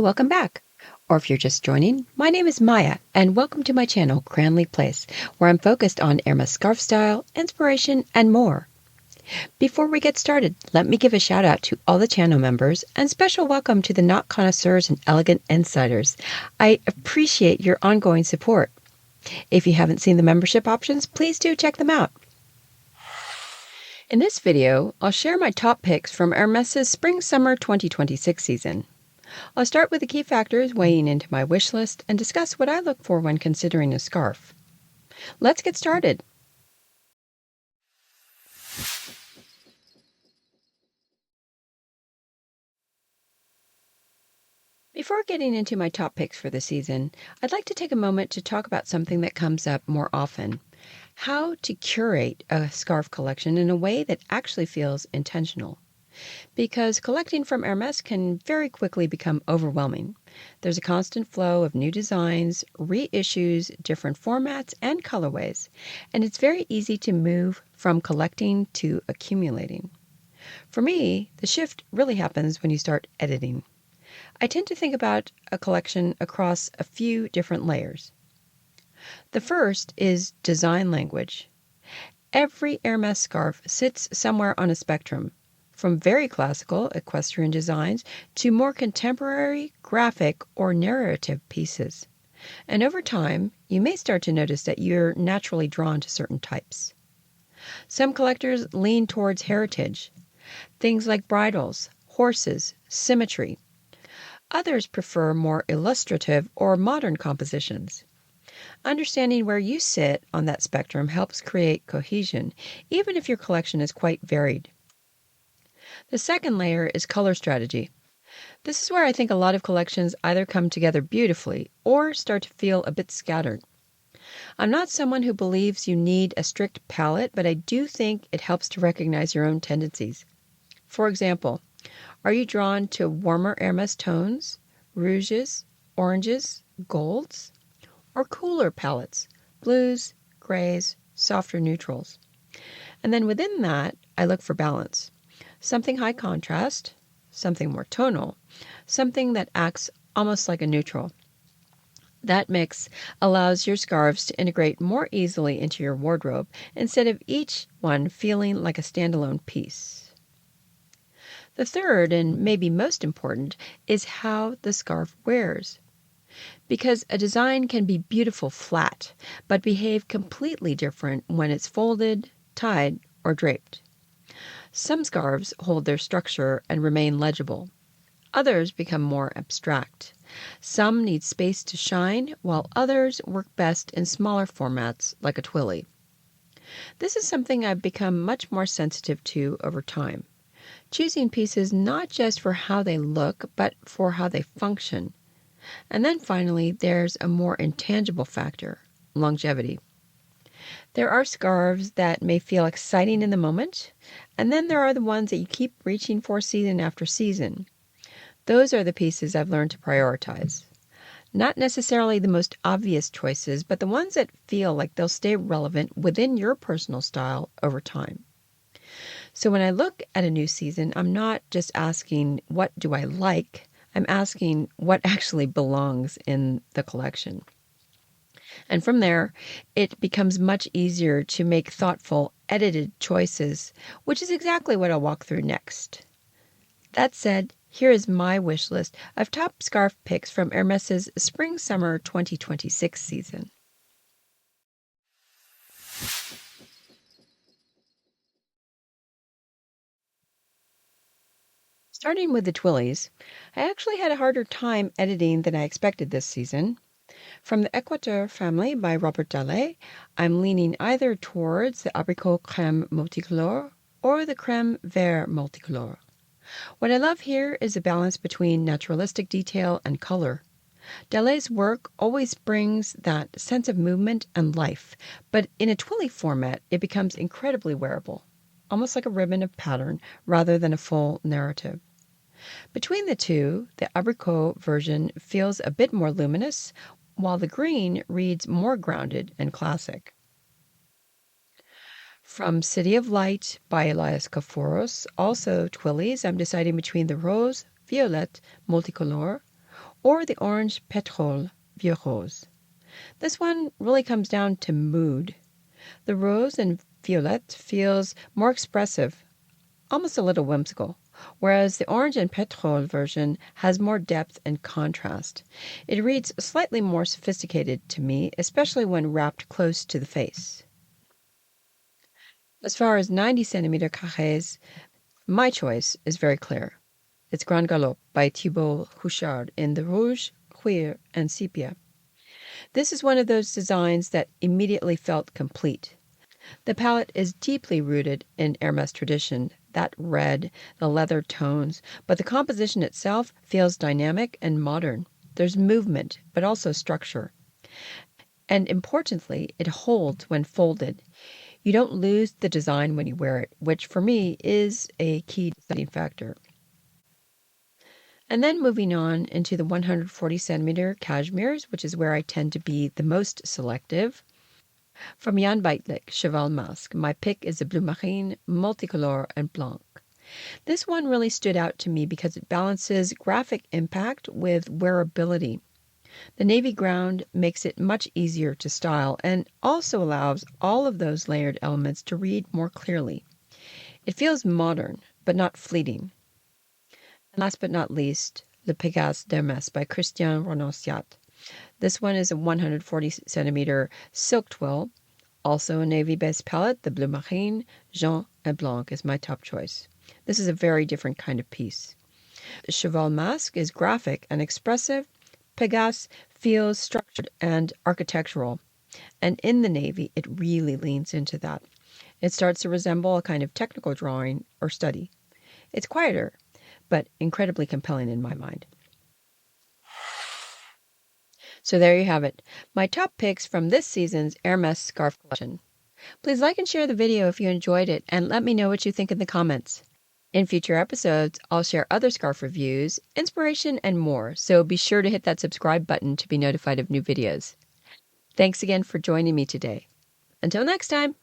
welcome back. Or if you're just joining, my name is Maya, and welcome to my channel, Cranleyplace, where I'm focused on Hermes scarf style, inspiration, and more. Before we get started, let me give a shout out to all the channel members, and special welcome to the knot connoisseurs and elegant insiders. I appreciate your ongoing support. If you haven't seen the membership options, please do check them out. In this video, I'll share my top picks from Hermès' Spring-Summer 2026 season. I'll start with the key factors weighing into my wish list and discuss what I look for when considering a scarf. Let's get started. Before getting into my top picks for the season, I'd like to take a moment to talk about something that comes up more often: how to curate a scarf collection in a way that actually feels intentional. Because collecting from Hermès can very quickly become overwhelming. There's a constant flow of new designs, reissues, different formats, and colorways, and it's very easy to move from collecting to accumulating. For me, the shift really happens when you start editing. I tend to think about a collection across a few different layers. The first is design language. Every Hermès scarf sits somewhere on a spectrum, from very classical equestrian designs to more contemporary, graphic, or narrative pieces. And over time, you may start to notice that you're naturally drawn to certain types. Some collectors lean towards heritage, things like bridles, horses, symmetry. Others prefer more illustrative or modern compositions. Understanding where you sit on that spectrum helps create cohesion, even if your collection is quite varied. The second layer is color strategy. This is where I think a lot of collections either come together beautifully or start to feel a bit scattered. I'm not someone who believes you need a strict palette, but I do think it helps to recognize your own tendencies. For example, are you drawn to warmer Hermès tones, rouges, oranges, golds, or cooler palettes, blues, grays, softer neutrals? And then within that, I look for balance. Something high contrast, something more tonal, something that acts almost like a neutral. That mix allows your scarves to integrate more easily into your wardrobe instead of each one feeling like a standalone piece. The third, and maybe most important, is how the scarf wears. Because a design can be beautiful flat, but behave completely different when it's folded, tied, or draped. Some scarves hold their structure and remain legible. Others become more abstract. Some need space to shine, while others work best in smaller formats like a twilly. This is something I've become much more sensitive to over time, choosing pieces not just for how they look, but for how they function. And then finally, there's a more intangible factor: longevity. There are scarves that may feel exciting in the moment, and then there are the ones that you keep reaching for season after season. Those are the pieces I've learned to prioritize. Not necessarily the most obvious choices, but the ones that feel like they'll stay relevant within your personal style over time. So when I look at a new season, I'm not just asking, what do I like? I'm asking what actually belongs in the collection. And from there, it becomes much easier to make thoughtful, edited choices, which is exactly what I'll walk through next. That said, here is my wish list of top scarf picks from Hermès' Spring-Summer 2026 season. Starting with the twillies, I actually had a harder time editing than I expected this season. From the Équateur family by Robert Dallet, I'm leaning either towards the Abricot Crème Multicolore or the Crème Vert Multicolore. What I love here is a balance between naturalistic detail and color. Dallet's work always brings that sense of movement and life, but in a twilly format, it becomes incredibly wearable, almost like a ribbon of pattern rather than a full narrative. Between the two, the Abricot version feels a bit more luminous, while the green reads more grounded and classic. From City of Light by Elias Kaforos, also twillies, I'm deciding between the Rose Violette Multicolore or the orange pétrole vieux rose. This one really comes down to mood. The rose and violet feels more expressive, almost a little whimsical, whereas the orange and pétrole version has more depth and contrast. It reads slightly more sophisticated to me, especially when wrapped close to the face. As far as 90 centimeter carrés, my choice is very clear. It's Grand Galop by Thibaut Houchard in the rouge, cuir, and sepia. This is one of those designs that immediately felt complete. The palette is deeply rooted in Hermès tradition, that red, the leather tones, but the composition itself feels dynamic and modern. There's movement, but also structure. And importantly, it holds when folded. You don't lose the design when you wear it, which for me is a key deciding factor. And then moving on into the 140 centimeter cashmeres, which is where I tend to be the most selective. From Jan Beitlich, Cheval Masque, my pick is the Bleu Marine, Multicolor, and Blanc. This one really stood out to me because it balances graphic impact with wearability. The navy ground makes it much easier to style and also allows all of those layered elements to read more clearly. It feels modern, but not fleeting. And last but not least, Le Pégase d'Hermès by Christian Renonciat. This one is a 140 centimeter silk twill, also a navy-based palette. The Bleu Marine, Jaune, and Blanc is my top choice. This is a very different kind of piece. The Cheval Masque is graphic and expressive. Pégase feels structured and architectural. And in the navy, it really leans into that. It starts to resemble a kind of technical drawing or study. It's quieter, but incredibly compelling in my mind. So there you have it, my top picks from this season's Hermès scarf collection. Please like and share the video if you enjoyed it, and let me know what you think in the comments. In future episodes, I'll share other scarf reviews, inspiration, and more, so be sure to hit that subscribe button to be notified of new videos. Thanks again for joining me today. Until next time!